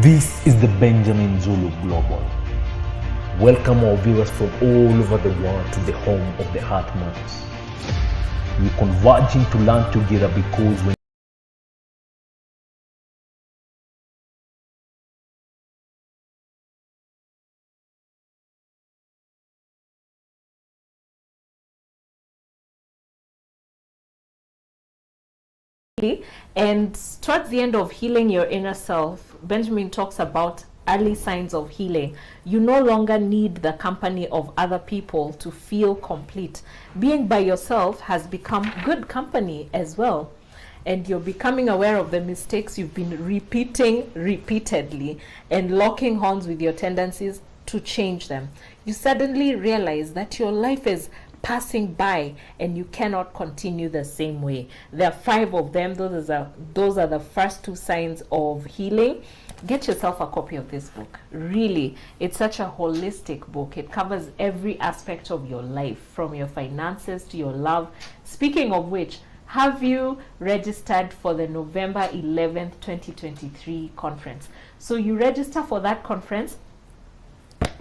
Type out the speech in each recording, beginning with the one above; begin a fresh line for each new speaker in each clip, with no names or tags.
This is the Benjamin Zulu Global. Welcome our viewers from all over the world to the home of the Heartmans. We're converging to learn together because when
and towards the end of healing your inner self, Benjamin talks about early signs of healing. You no longer need the company of other people to feel complete. Being by yourself has become good company as well. And you're becoming aware of the mistakes you've been repeating repeatedly and locking horns with your tendencies to change them. You suddenly realize that your life is passing by and you cannot continue the same way. There are 5 of them. Those are the first 2 signs of healing. Get yourself a copy of this book. Really, it's such a holistic book. It covers every aspect of your life, from your finances to your love. Speaking of which, have you registered for the November 11th, 2023 conference? So you register for that conference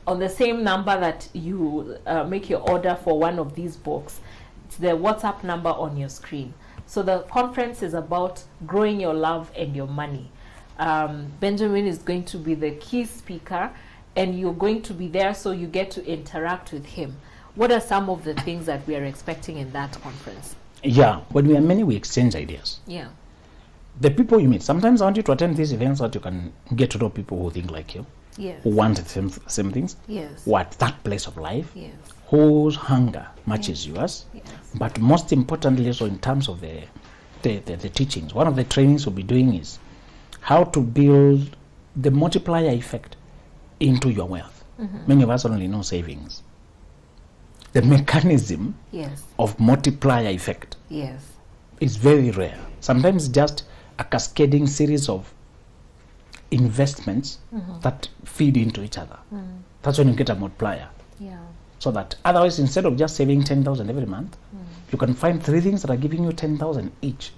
on the same number that you make your order for one of these books. It's the WhatsApp number on your screen. So the conference is about growing your love and your money. Benjamin is going to be the key speaker, and you're going to be there, so you get to interact with him. What are some of the things that we are expecting in that conference?
Yeah, when we are many, we exchange ideas.
Yeah.
The people you meet, sometimes I want you to attend these events so that you can get to know people who think like you.
Yes.
Who want the same things.
Yes.
What that place of life.
Yes.
Whose hunger matches
Yes.
yours.
Yes.
But most importantly, also in terms of the teachings, one of the trainings we'll be doing is how to build the multiplier effect into your wealth.
Mm-hmm.
Many of us only know savings. The mechanism
Yes.
of multiplier effect
Yes.
is very rare. Sometimes just a cascading series of investments that feed into each other. That's when you get a multiplier.
Yeah.
So that otherwise, instead of just saving 10,000 every month, you can find 3 things that are giving you 10,000 each.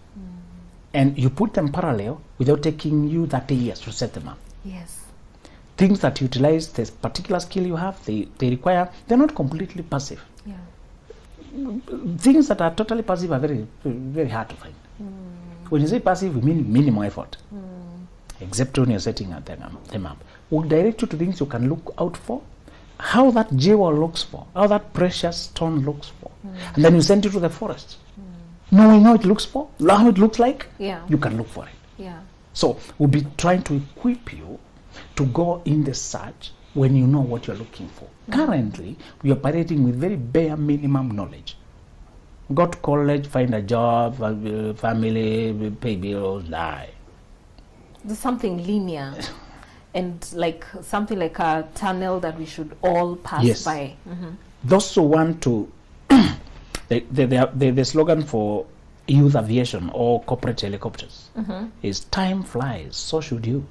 And you put them parallel without taking you 30 years to set them up.
Yes.
Things that utilize this particular skill you have, they require, they're not completely passive.
Yeah.
Things that are totally passive are very, very hard to find. When you say passive, we mean minimal effort. Except when you're setting them up. We'll direct you to things you can look out for, how that jewel looks for, how that precious stone looks for. And then you send you to the forest. Knowing how it looks for, how it looks like,
Yeah.
you can look for it.
Yeah.
So we'll be trying to equip you to go in the search when you know what you're looking for. Currently, we're operating with very bare minimum knowledge. Go to college, find a job, family, pay bills, die.
There's something linear and like something like a tunnel that we should all pass
Yes.
by.
Those who want to, the slogan for youth aviation or corporate helicopters is time flies, so should you.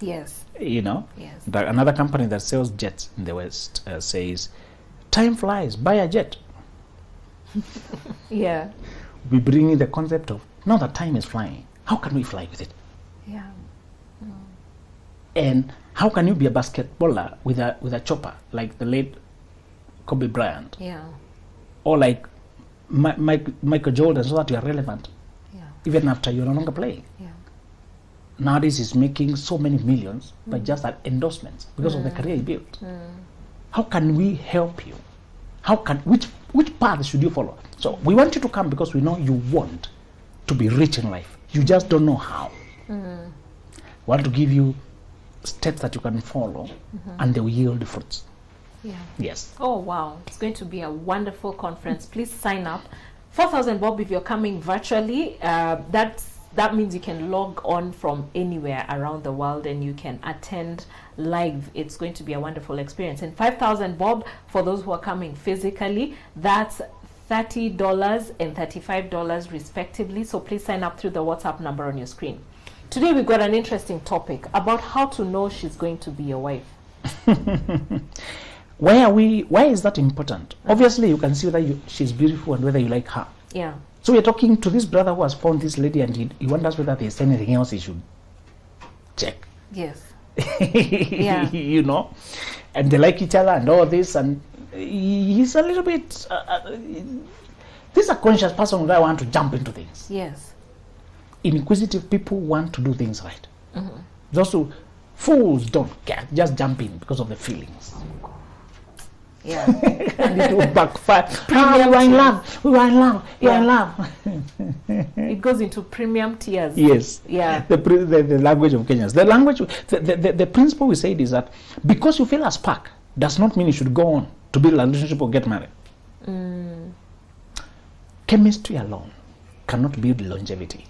Yes.
You know,
Yes.
Another company that sells jets in the West says, time flies, buy a jet.
Yeah.
We bring in the concept of, now that time is flying, how can we fly with it?
Yeah.
And how can you be a basketballer with a chopper like the late Kobe Bryant,
Yeah.
or like Michael Jordan, so that you are relevant
Yeah.
even after you're no longer playing?
Yeah.
Nowadays he's making so many millions by just that endorsements because of the career he built. How can we help you? Which path should you follow? So we want you to come because we know you want to be rich in life. You just don't know how. We want to give you steps that you can follow and they will yield fruits.
Yeah.
Yes.
Oh, wow. It's going to be a wonderful conference. Please sign up. 4,000 bob if you're coming virtually. That means you can log on from anywhere around the world and you can attend live. It's going to be a wonderful experience. And 5,000 bob for those who are coming physically. That's $30 and $35 respectively. So please sign up through the WhatsApp number on your screen. Today we've got an interesting topic about how to know she's going to be your wife.
Why is that important? Obviously you can see whether she's beautiful and whether you like her.
Yeah.
So we're talking to this brother who has found this lady and he wonders whether there's anything else he should check.
Yes. Yeah.
You know, and they like each other and all this, and he's a little bit. This is a conscious person who want to jump into things.
Yes.
Inquisitive people want to do things right. Those who fools don't care, just jump in because of the feelings.
Yeah.
And it will backfire. We were in love. We were in love. We were in love.
It goes into premium tears.
Yes.
Yeah.
The language of Kenyans. The language, the principle we said is that because you feel a spark does not mean you should go on to build a relationship or get married. Chemistry alone cannot build longevity.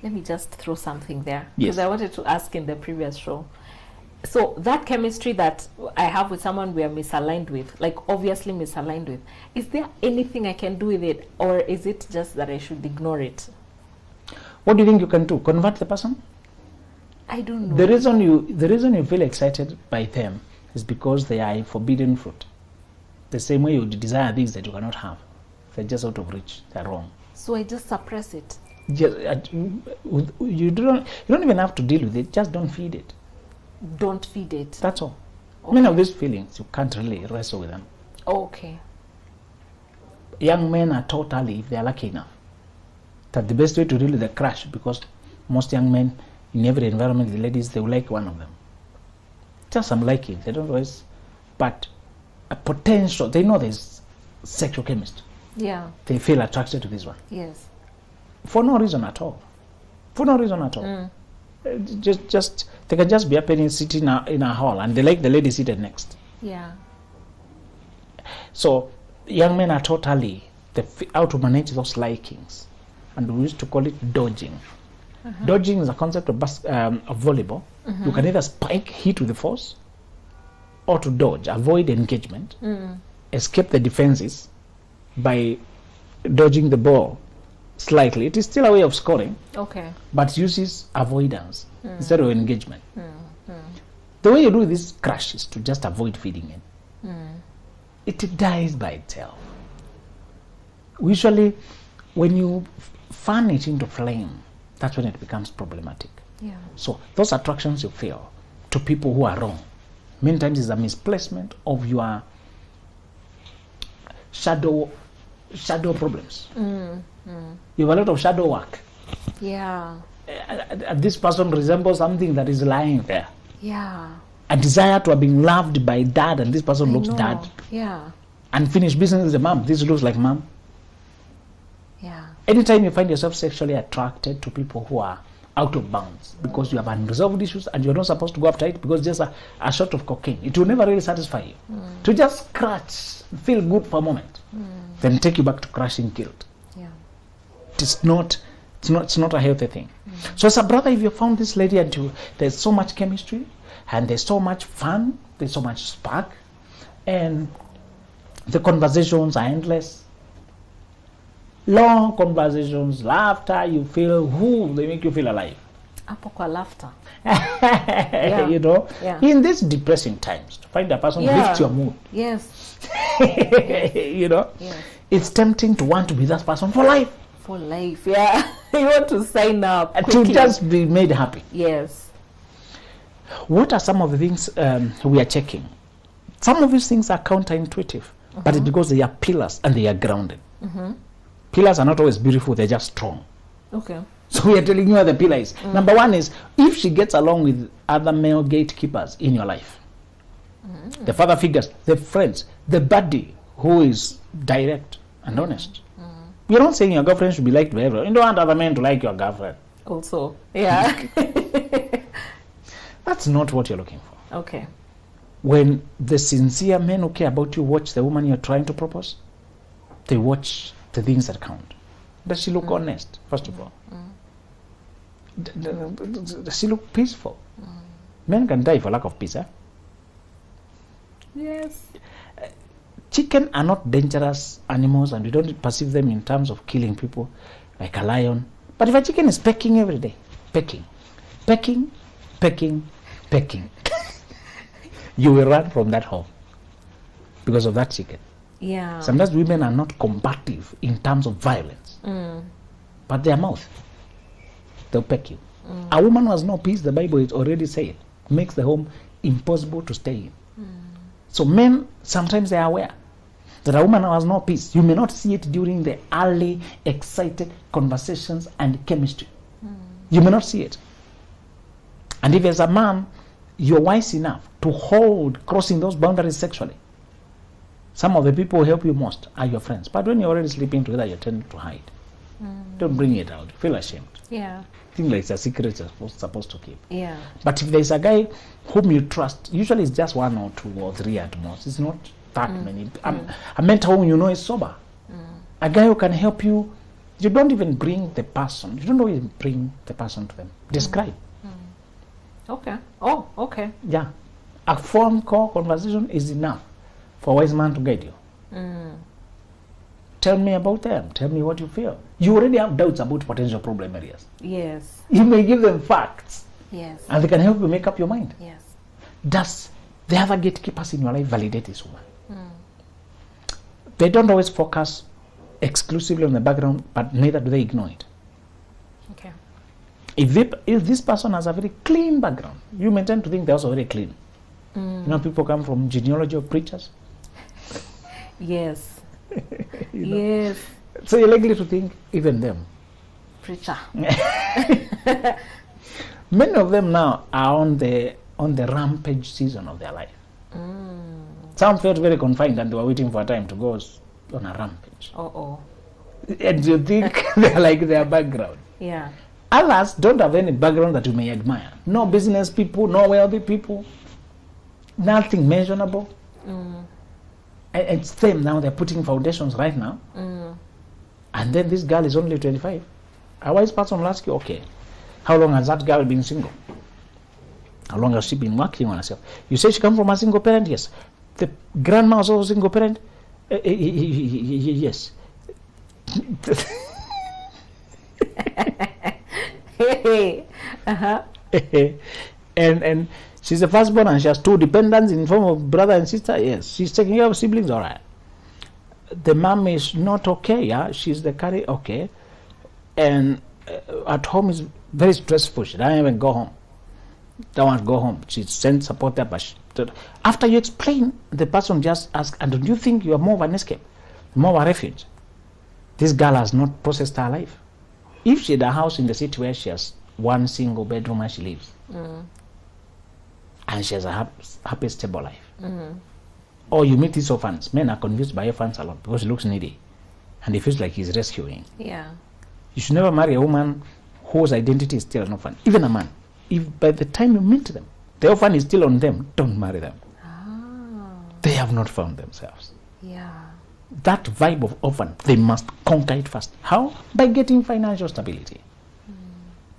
Let me just throw something there.
Yes.
Because I wanted to ask in the previous show. So that chemistry that I have with someone we are misaligned with, like obviously misaligned with, is there anything I can do with it, or is it just that I should ignore it?
What do you think you can do? Convert the person?
I don't know.
The reason you feel excited by them is because they are a forbidden fruit. The same way you desire things that you cannot have. They're just out of reach. They're wrong.
So I just suppress it.
Just, you don't even have to deal with it. Just don't feed it.
Don't feed it.
That's all.
Okay.
Many of these feelings you can't really wrestle with them.
Okay.
Young men are totally, if they are lucky enough, that the best way to deal with the crush, because most young men in every environment, the ladies, they will like one of them. Just some liking. They don't always, but a potential. They know there's sexual chemistry.
Yeah.
They feel attracted to this one
Yes.
for no reason at all. For no reason at all. Just they can just be happening sitting in a hall and they like the lady seated next.
Yeah.
So young men are totally how to manage those likings, and we used to call it dodging. Dodging is a concept of volleyball. You can either spike, hit with the force, or to dodge, avoid engagement, escape the defenses by dodging the ball slightly. It is still a way of scoring,
Okay.
but uses avoidance instead of engagement. The way you do this crash is to just avoid feeding in. It dies by itself. Usually, when you fan it into flame, that's when it becomes problematic.
Yeah.
So those attractions you feel to people who are wrong, many times is a misplacement of your shadow problems. You have a lot of shadow work.
Yeah.
This person resembles something that is lying there.
Yeah.
A desire to have been loved by dad, and this person
I
looks
know.
dad.
Yeah.
Unfinished business is the mom. This looks like mom.
Yeah.
Anytime you find yourself sexually attracted to people who are out of bounds because you have unresolved issues and you're not supposed to go after it because just a shot of cocaine, it will never really satisfy you. To just scratch, feel good for a moment, then take you back to crashing guilt.
Yeah.
It's not a healthy thing. So as a brother, if you found this lady and there's so much chemistry and there's so much fun, there's so much spark, and the conversations are endless, long conversations, laughter, you feel they make you feel alive.
Hapo kwa laughter.
You know,
Yeah.
in these depressing times, to find a person who lifts your mood,
Yes.
you know,
Yes.
it's tempting to want to be that person for life,
For life. Yeah. You want to sign up
to
quickly.
just be made happy.
Yes.
What are some of the things we are checking? Some of these things are counterintuitive, but it's because they are pillars and they are grounded. Pillars are not always beautiful, they're just strong.
Okay.
So we are telling you what the pillar is. Number one is, if she gets along with other male gatekeepers in your life, the father figures, the friends, the buddy who is direct and honest. We're not saying your girlfriend should be liked by everyone. You don't want other men to like your girlfriend.
Also. Yeah.
That's not what you're looking for.
Okay.
When the sincere men who care about you watch the woman you're trying to propose, they watch the things that count. Does she look honest, first of all? Does she look peaceful? Men can die for lack of peace.
Yes.
Chicken are not dangerous animals, and we don't perceive them in terms of killing people like a lion. But if a chicken is pecking every day, pecking, you will run from that home because of that chicken.
Yeah.
Sometimes women are not combative in terms of violence, but their mouth, they'll peck you. A woman who has no peace, the Bible is already said, makes the home impossible to stay in. So men, sometimes they are aware that a woman who has no peace, you may not see it during the early, excited conversations and chemistry. You may not see it. And if as a man, you're wise enough to hold crossing those boundaries sexually, some of the people who help you most are your friends. But when you're already sleeping together, you tend to hide. Don't bring it out. Feel ashamed.
Yeah.
Think like it's a secret you're supposed to keep.
Yeah.
But if there's a guy whom you trust, usually it's just 1 or 2 or 3 at most. It's not that many. A mentor whom you know is sober. A guy who can help you. You don't even bring the person. You don't always bring the person to them. Describe.
Okay. Oh, okay.
Yeah. A phone call conversation is enough for a wise man to guide you. Tell me about them. Tell me what you feel. You already have doubts about potential problem areas.
Yes.
You may give them facts.
Yes.
And they can help you make up your mind.
Yes.
Does the other gatekeepers in your life validate this woman? They don't always focus exclusively on the background, but neither do they ignore it.
Okay.
If this person has a very clean background, you may tend to think they're also very clean. You know, people come from genealogy of preachers.
Yes.
You know?
Yes.
So you're likely to think even them.
Preacher.
Many of them now are on the rampage season of their life. Some felt very confined and they were waiting for a time to go on a rampage.
Oh.
And you think they're like their background.
Yeah.
Others don't have any background that you may admire. No business people, no wealthy people, nothing mentionable. And it's them now, they're putting foundations right now. And then this girl is only 25. A wise person will ask you, okay, how long has that girl been single? How long has she been working on herself? You say she comes from a single parent? Yes. The grandma was also a single parent? Yes. And she's the firstborn and she has 2 dependents in form of brother and sister? Yes. She's taking care of siblings? All right. The mom is not okay, yeah? She's the carry, okay. And at home is very stressful. She doesn't even go home. Don't want to go home. She sends support there, but after you explain, the person just asks, and don't you think you are more of an escape, more of a refuge? This girl has not processed her life. If she had a house in the city where she has 1 single bedroom where she lives, and she has a happy, stable life, or you meet these orphans, men are confused by orphans a lot because he looks needy, and he feels like he's rescuing.
Yeah.
You should never marry a woman whose identity is still an orphan, even a man. If by the time you meet them, the orphan is still on them, don't marry them. They have not found themselves.
Yeah.
That vibe of orphan, they must conquer it first. How? By getting financial stability.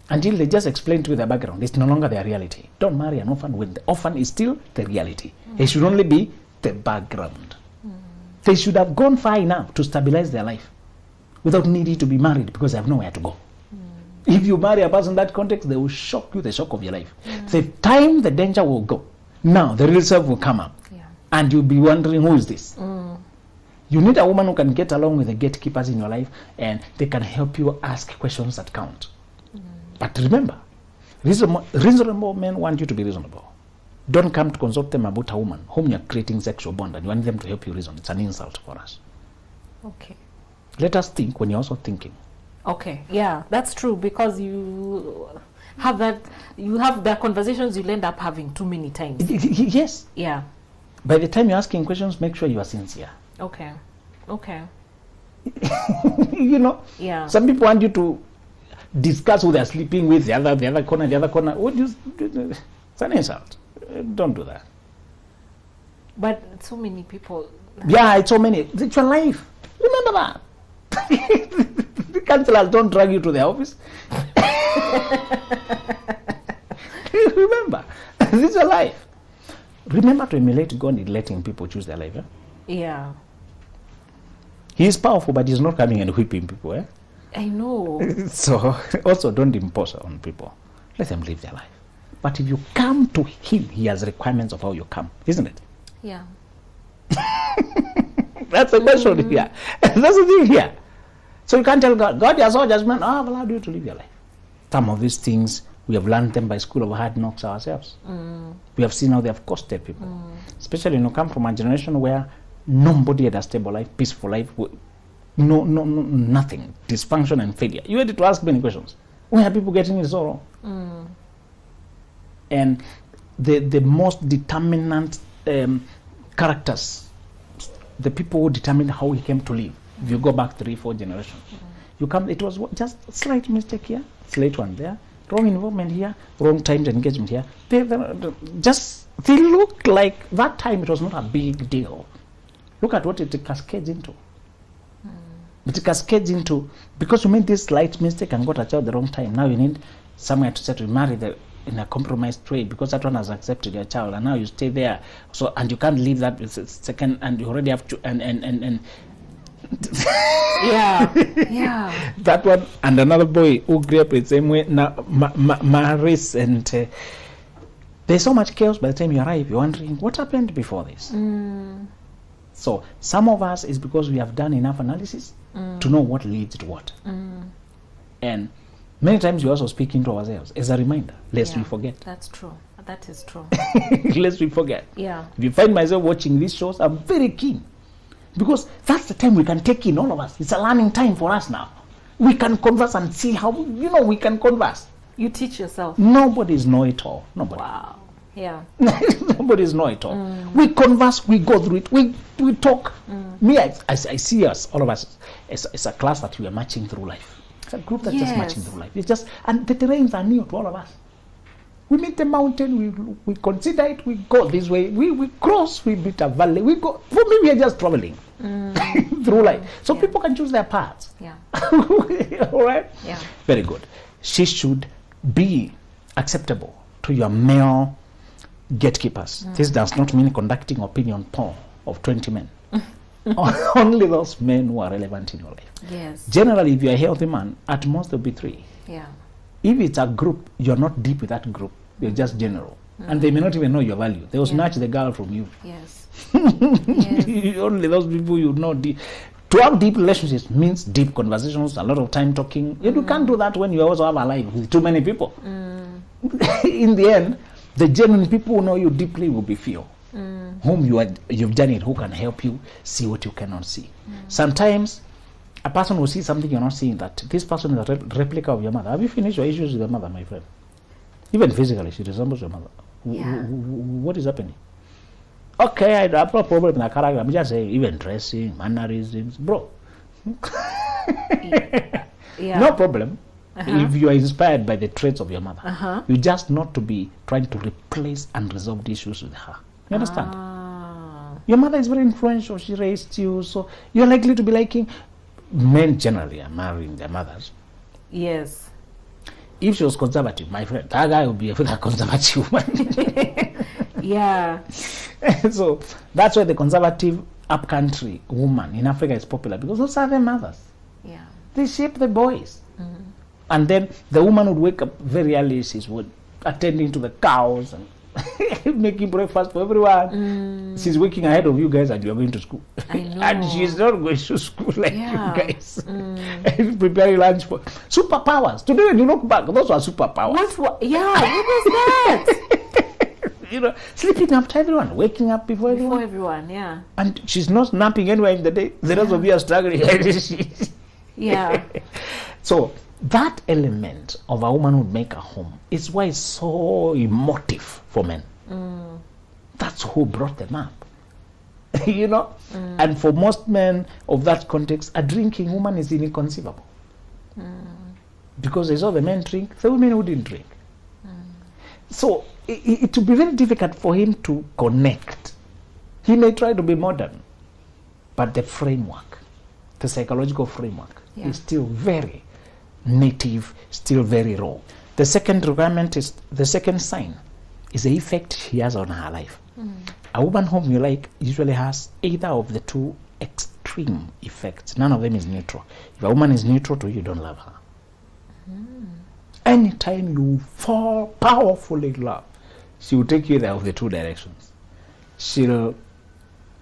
Until they just explain to you their background, it's no longer their reality. Don't marry an orphan when the orphan is still the reality. It should only be the background. They should have gone far enough to stabilize their life without needing to be married because they have nowhere to go. If you marry a person in that context, they will shock you the shock of your life. The time the danger will go, now the real self will come up. And you'll be wondering, who is this? You need a woman who can get along with the gatekeepers in your life and they can help you ask questions that count. But remember, reasonable men want you to be reasonable. Don't come to consult them about a woman whom you're creating sexual bond and you want them to help you reason. It's an insult for us.
Okay.
Let us think when you're also thinking.
Okay, yeah, that's true, because you have the conversations you'll end up having too many times.
Yes.
Yeah.
By the time you're asking questions, make sure you are sincere.
Okay.
You know?
Yeah.
Some people want you to discuss who they're sleeping with, the other corner. What do you, it's an insult. Don't do that.
But so many people.
Yeah, it's so many. It's your life. Remember that. The counselors don't drag you to the office. Remember, this is your life. Remember to emulate God in letting people choose their life.
Yeah.
He is powerful, but he's not coming and whipping people.
I know.
So also don't impose on people. Let them live their life. But if you come to him, he has requirements of how you come, isn't it?
Yeah.
That's the question here. That's the thing here. So you can't tell God, God has all judgment. I've allowed you to live your life. Some of these things We have learned them by school of hard knocks ourselves. We have seen how they have costed people. Especially, come from a generation where nobody had a stable life, peaceful life, no, nothing, dysfunction and failure. You had to ask many questions. Where are people getting it so wrong? And the most determinant characters, the people who determined how we came to live, if you go back 3-4 generations, it was just a slight mistake here, slight one there, wrong involvement here, wrong times engagement here. They look like that time it was not a big deal. Look at what it cascades into. It cascades into, because you made this slight mistake and got a child the wrong time. Now you need somewhere to settle, marry in a compromised way, because that one has accepted your child, and now you stay there. So, and you can't leave that second, and you already have to, and
yeah.
That one, and another boy who grew up the same way now marries, and there's so much chaos. By the time you arrive, you're wondering what happened before this. So some of us is because we have done enough analysis to know what leads to what. And many times we also speak into ourselves as a reminder, lest we forget.
That's true. That is true.
Lest we forget.
Yeah.
If you find myself watching these shows, I'm very keen, because that's the time we can take in all of us. It's a learning time for us now. We can converse and see how, we can converse.
You teach yourself.
Nobody's know-it-all. Nobody.
Wow. Yeah.
Nobody's know-it-all. We converse, we go through it, we talk. Me, I see us, all of us, it's a class that we are marching through life. It's a group that's just marching through life. It's just, and the terrains are new to all of us. We meet the mountain, we consider it, we go this way, we cross, we meet a valley, we go. For me, we are just traveling through life. So people can choose their paths.
Yeah.
All right?
Yeah.
Very good. She should be acceptable to your male gatekeepers. This does not mean conducting opinion poll of 20 men. Only those men who are relevant in your life.
Yes.
Generally, if you're a healthy man, at most there'll be 3.
Yeah.
If it's a group, you're not deep with that group. You're just general. And they may not even know your value. They will snatch the girl from you.
Yes.
Only those people you know deep. To have deep relationships means deep conversations, a lot of time talking. You can't do that when you also have a life with too many people. In the end, the genuine people who know you deeply will be few, whom you've done it, who can help you see what you cannot see. Sometimes a person will see something you're not seeing, that this person is a replica of your mother. Have you finished your issues with your mother, my friend? Even physically, she resembles your mother.
Yeah.
What is happening? Okay, I have no problem with the character. I'm just saying, even dressing, mannerisms, bro.
Yeah.
No problem. If you are inspired by the traits of your mother, you just not to be trying to replace and resolve the issues with her. You understand? Your mother is very influential. She raised you, so you're likely to be liking. Men generally are marrying their mothers.
Yes.
If she was conservative, my friend, that guy would be a conservative woman.
Yeah.
So that's why the conservative upcountry woman in Africa is popular, because those are their mothers.
Yeah.
They shape the boys. And then the woman would wake up very early. She's attending to the cows and making breakfast for everyone. She's waking ahead of you guys, and you're going to school.
I know.
And she's not going to school like you guys. Preparing lunch for superpowers. Today, when you look back, those were superpowers.
What was that?
Sleeping after everyone, waking up before everyone.
Before everyone, yeah.
And she's not napping anywhere in the day. The rest of you are struggling.
Yeah.
So that element of a woman would make a home is why it's so emotive for men. That's who brought them up. And for most men of that context, a drinking woman is inconceivable. Because they saw the men drink, the women wouldn't drink. So it would be very difficult for him to connect. He may try to be modern, but the framework, the psychological framework, is still very native, still very raw. The second requirement is, the second sign is the effect he has on her life. A woman whom you like usually has either of the two extreme effects. None of them is neutral. If a woman is neutral to you, you don't love her. Anytime you fall powerfully in love, she will take you either of the two directions. She'll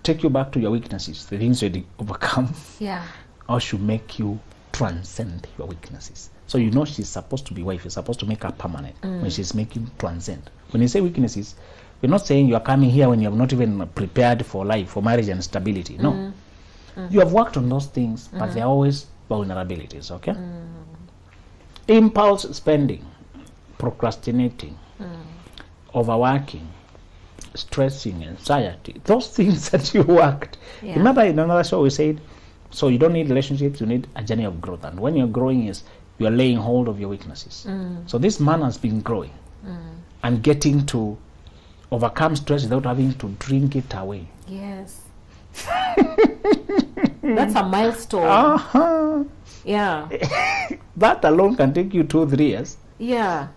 take you back to your weaknesses, the things you overcome,
Yeah.
or she'll make you transcend your weaknesses. So you know she's supposed to be wife. You're supposed to make her permanent when she's making transcend. When you say weaknesses, we're not saying you are coming here when you have not even prepared for life, for marriage and stability. No. You have worked on those things, but there are always vulnerabilities, okay? Impulse spending, procrastinating, overworking, stressing, anxiety, those things that you worked.
Yeah.
Remember in another show we said, so you don't need relationships, you need a journey of growth. And when you're growing is you're laying hold of your weaknesses. So this man has been growing and getting to overcome stress without having to drink it away.
Yes. That's a milestone. Yeah.
That alone can take you 2-3 years.
Yeah.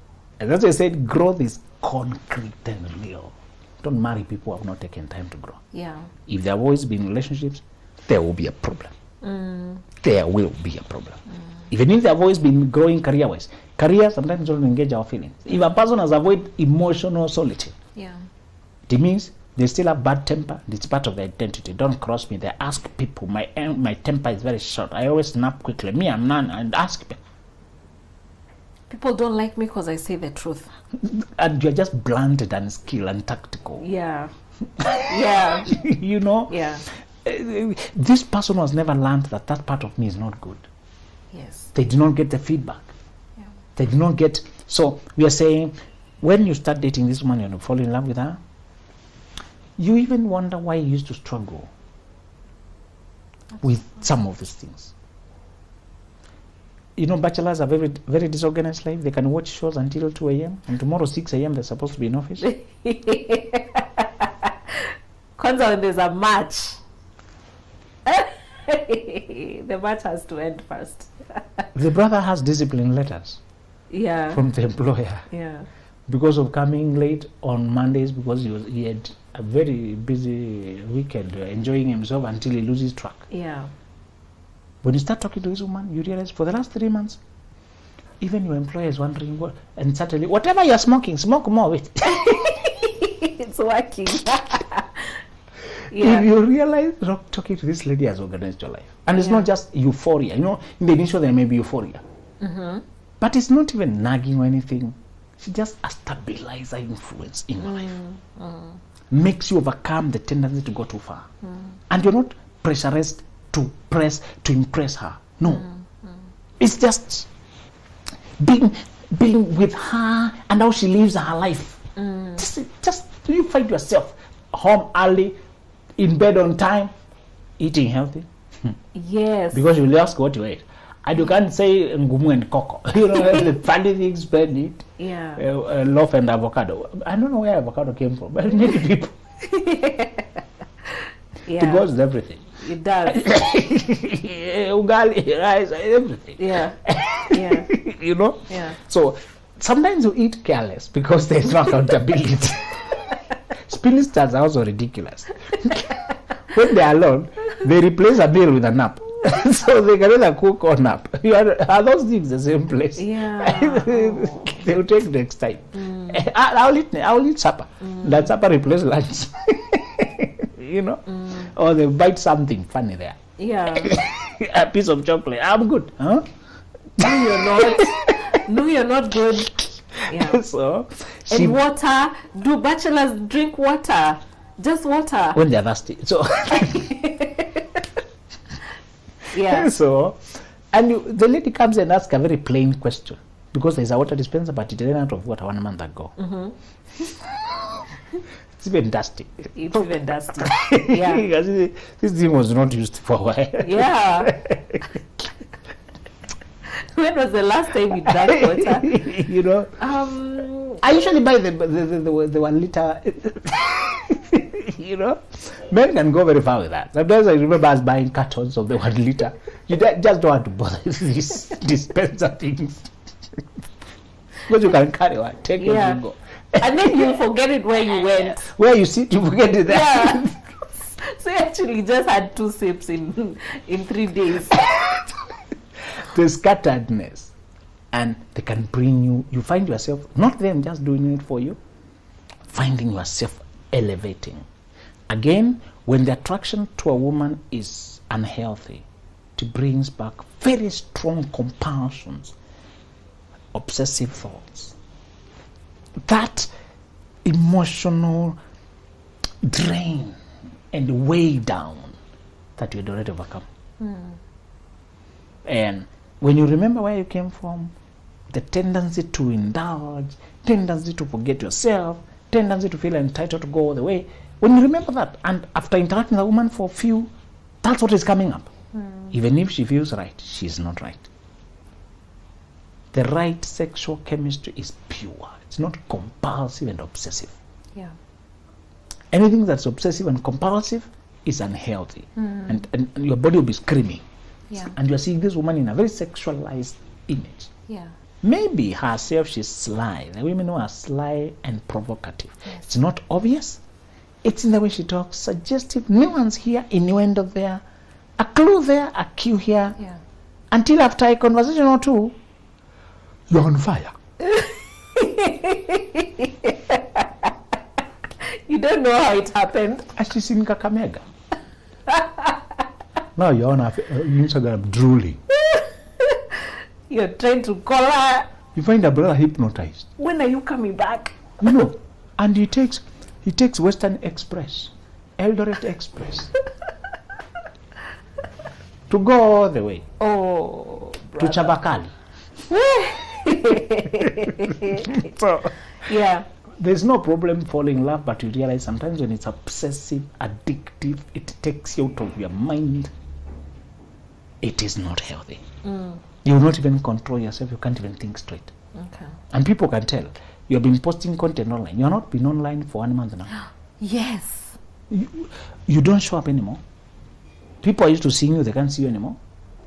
And that's why I said growth is concrete and real. Don't marry people who have not taken time to grow.
Yeah.
If there have always been relationships, there will be a problem. There will be a problem. Even if they have always been growing career-wise. Career sometimes don't engage our feelings. If a person has avoided emotional solitude,
Yeah.
it means they still have bad temper. It's part of their identity. Don't cross me. They ask people. My temper is very short. I always snap quickly. Me, I'm none. And ask people.
People don't like me because I say the truth.
And you're just blunted and skilled and tactical.
Yeah. Yeah.
You know?
Yeah.
This person has never learned that that part of me is not good.
Yes.
They do not get the feedback.
Yeah.
They do not get. So we are saying, when you start dating this woman and you fall in love with her, you even wonder why you used to struggle with some of these things. You know, bachelors have very, very disorganized life. They can watch shows until 2 a.m. and tomorrow 6 a.m. they're supposed to be in office.
Kwanza when there's a match. The match has to end first.
The brother has discipline letters
Yeah.
from the employer
Yeah.
because of coming late on Mondays because he had a very busy weekend enjoying himself until he loses track.
Yeah.
When you start talking to this woman, you realize for the last 3 months, even your employer is wondering what, and suddenly, whatever you're smoking, smoke more with.
It's working. Yeah.
If you realize talking to this lady has organized your life. And it's
Yeah.
not just euphoria. You know, in the initial there may be euphoria. But it's not even nagging or anything. She's just a stabilizer influence in your life. Makes you overcome the tendency to go too far. And you're not pressurized to impress her. No. It's just being with her and how she lives her life. Just you find yourself home early, in bed on time, eating healthy.
Yes.
Because you will ask what you ate. And you can't say ngumu and cocoa. You know, the funny things men eat.
Yeah.
Loaf and avocado. I don't know where avocado came from, but many people.
Yeah.
It goes with everything.
It does.
Ugali, rice, everything.
Yeah. Yeah.
You know?
Yeah.
So sometimes you eat careless because there's no accountability. Spinsters are also ridiculous. When they're alone, they replace a meal with a nap. So they can either cook or nap. Are those things the same place?
Yeah.
They'll take next time. I'll eat supper. That supper replace lunch. You know? Or they bite something funny there.
Yeah.
A piece of chocolate. I'm good. Huh?
No, you're not. No, you're not good. Yeah.
So
And water. Do bachelors drink water? Just water.
when they're thirsty. So
Yeah.
so, and the lady comes and asks a very plain question because there's a water dispenser, but it ran out of water 1 month ago. It's even dusty.
It's even dusty. Yeah.
Because this thing was not used for a while.
Yeah. When was the last time you drank water?
You know, I usually buy the 1 liter. You know, men can go very far with that. Sometimes I remember us buying cartons of the 1 liter. You just don't want to bother these dispenser things because you can carry one, take it and go.
And then you forget it where you went.
Where you sit, you forget it there.
Yeah. So you actually just had 2 sips in 3 days.
The scatteredness, and they can bring you find yourself, not them just doing it for you, finding yourself elevating. Again, when the attraction to a woman is unhealthy, it brings back very strong compulsions obsessive thoughts, that emotional drain and weigh down that you had already overcome. And when you remember where you came from, the tendency to indulge, tendency to forget yourself, tendency to feel entitled to go all the way, when you remember that, and after interacting with a woman for a few, that's what is coming up. Even if she feels right, she's not right. The right sexual chemistry is pure. It's not compulsive and obsessive.
Yeah.
Anything that's obsessive and compulsive is unhealthy. And your body will be screaming.
Yeah.
And you're seeing this woman in a very sexualized image.
Yeah.
Maybe herself, she's sly. The women who are sly and provocative.
Yes.
It's not obvious. It's in the way she talks, suggestive, nuance here, innuendo there, a clue there, a cue here.
Yeah.
Until after a conversation or two, you're on fire.
You don't know how it happened.
She's in Kakamega. Now you're on Instagram drooling.
You're trying to call her.
You find a brother hypnotized.
When are you coming back?
You know, and he takes Western Express, Eldoret Express, to go all the way
Oh,
to Chabakali. So
yeah.
there's no problem falling in love, but you realize sometimes when it's obsessive, addictive, it takes you out of your mind. It is not healthy. You will not even control yourself. You can't even think straight.
Okay.
And people can tell. You have been posting content online. You have not been online for 1 month now.
Yes.
You don't show up anymore. People are used to seeing you. They can't see you anymore.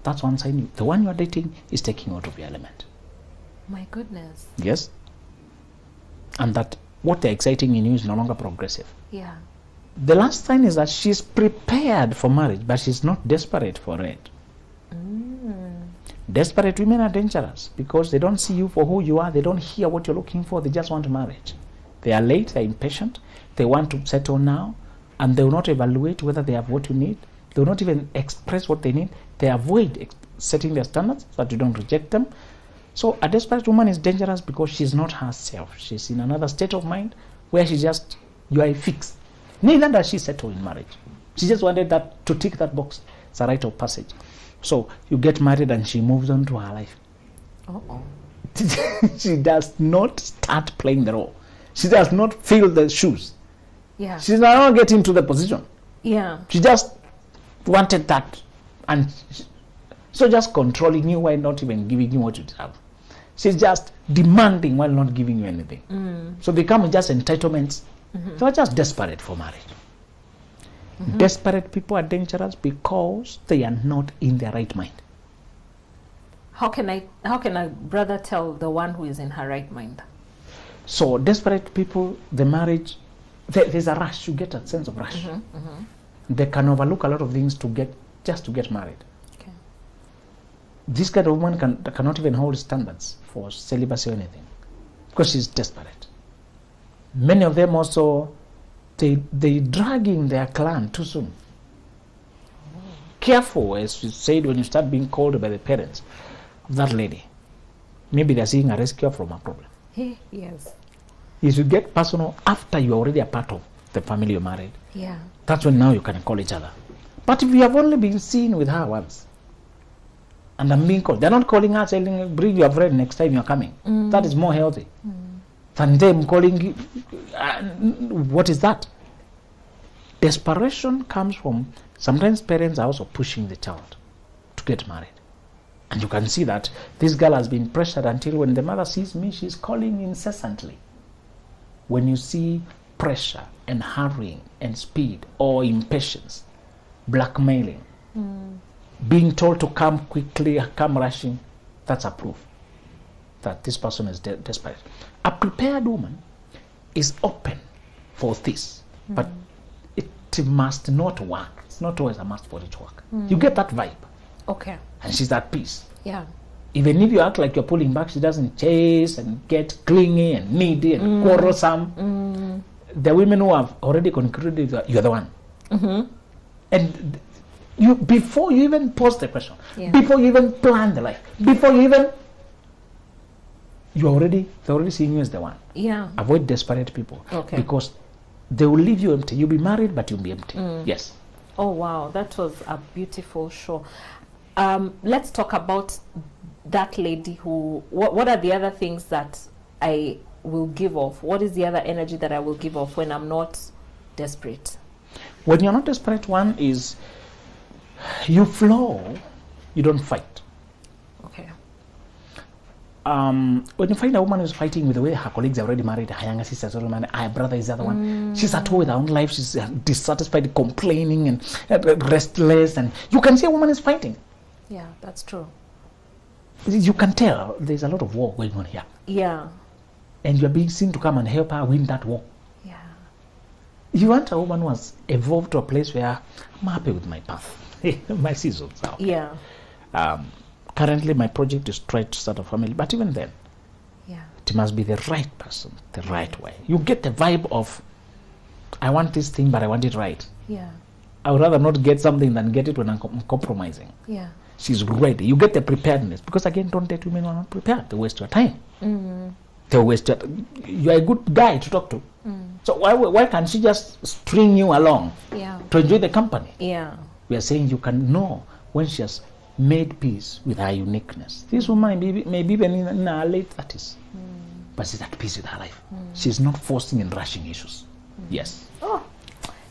That's one sign. The one you are dating is taking you out of your element.
My goodness.
Yes. And that what they're exciting in you is no longer progressive.
Yeah.
The last sign is that she's prepared for marriage, but she's not desperate for it. Desperate women are dangerous because they don't see you for who you are. They don't hear what you're looking for. They just want marriage. They are late. They're impatient. They want to settle now, and they will not evaluate whether they have what you need. They will not even express what they need. They avoid setting their standards so that you don't reject them. So a desperate woman is dangerous because she's not herself. She's in another state of mind where you are a fix. Neither does she settle in marriage. She just wanted that to tick that box. It's a rite of passage. So you get married and she moves on to her life.
Uh-oh.
She does not start playing the role. She does not fill the shoes.
Yeah.
She does not get into the position.
Yeah.
She just wanted that. And so just controlling you while not even giving you what you have. She's just demanding while not giving you anything. So become just entitlements. They are just desperate for marriage. Desperate people are dangerous because they are not in their right mind.
How can a brother tell the one who is in her right mind?
So desperate people, the marriage, there's a rush. You get a sense of rush. They can overlook a lot of things to get married.
Okay.
This kind of woman cannot even hold standards for celibacy or anything because she's desperate. Many of them also, they dragging their clan too soon. Careful, as you said, when you start being called by the parents of that lady. Maybe they're seeing a rescue from a problem.
Yes.
You should get personal after you're already a part of the family you married.
Yeah.
That's when now you can call each other. But if you have only been seen with her once, and I'm being called, they're not calling her saying, bring your friend next time you're coming. That is more healthy than them calling you. What is that? Desperation comes from, sometimes parents are also pushing the child to get married. And you can see that this girl has been pressured until when the mother sees me, she's calling incessantly. When you see pressure and hurrying and speed or impatience, blackmailing, being told to come quickly, come rushing, that's a proof that this person is desperate. A prepared woman is open for this, but it must not work. It's not always a must for it to work. You get that vibe.
Okay.
And she's at peace.
Yeah.
Even if you act like you're pulling back, she doesn't chase and get clingy and needy and quarrelsome. The women who have already concluded you're the one. And you, before you even pose the question, before you even plan the life, before you even they're already seeing you as the one.
Yeah.
Avoid desperate people.
Okay.
Because they will leave you empty. You'll be married, but you'll be empty. Yes.
Oh wow, that was a beautiful show. Let's talk about that lady who. What are the other things that I will give off? What is the other energy that I will give off when I'm not desperate?
When you're not desperate, one is you flow. You don't fight.
Okay.
When you find a woman who's fighting with the way her colleagues are already married, her younger sister's already married, her brother is the other one. She's at war with her own life. She's dissatisfied, complaining, and restless. And you can see a woman is fighting.
Yeah, that's true.
You can tell there's a lot of war going on here.
Yeah.
And you're being seen to come and help her win that war.
Yeah.
You want a woman who has evolved to a place where I'm happy with my path, my seasons. Are okay.
Yeah.
Currently, my project is trying to start a family, but even then,
Yeah.
it must be the right person, the right way. You get the vibe of, I want this thing, but I want it right.
Yeah.
I would rather not get something than get it when I'm compromising.
Yeah.
She's ready. You get the preparedness. Because again, don't date women who are not prepared. They waste your time. They waste your You're a good guy to talk to. So why can't she just string you along
Yeah.
to enjoy the company?
Yeah.
We are saying you can know when she has made peace with her uniqueness. This woman may be even in her late 30s. But she's at peace with her life. She's not forcing and rushing issues. Yes.
Oh,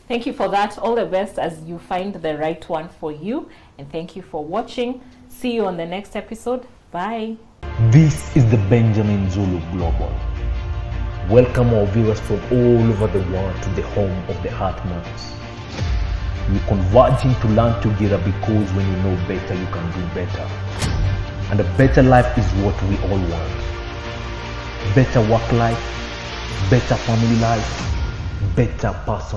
thank you for that. All the best as you find the right one for you. And thank you for watching. See you on the next episode. Bye.
This is the Benjamin Zulu Global. Welcome our viewers from all over the world to the home of the Heart Months. We're converging to learn together because when you know better, you can do better. And a better life is what we all want. Better work life, better family life, better personal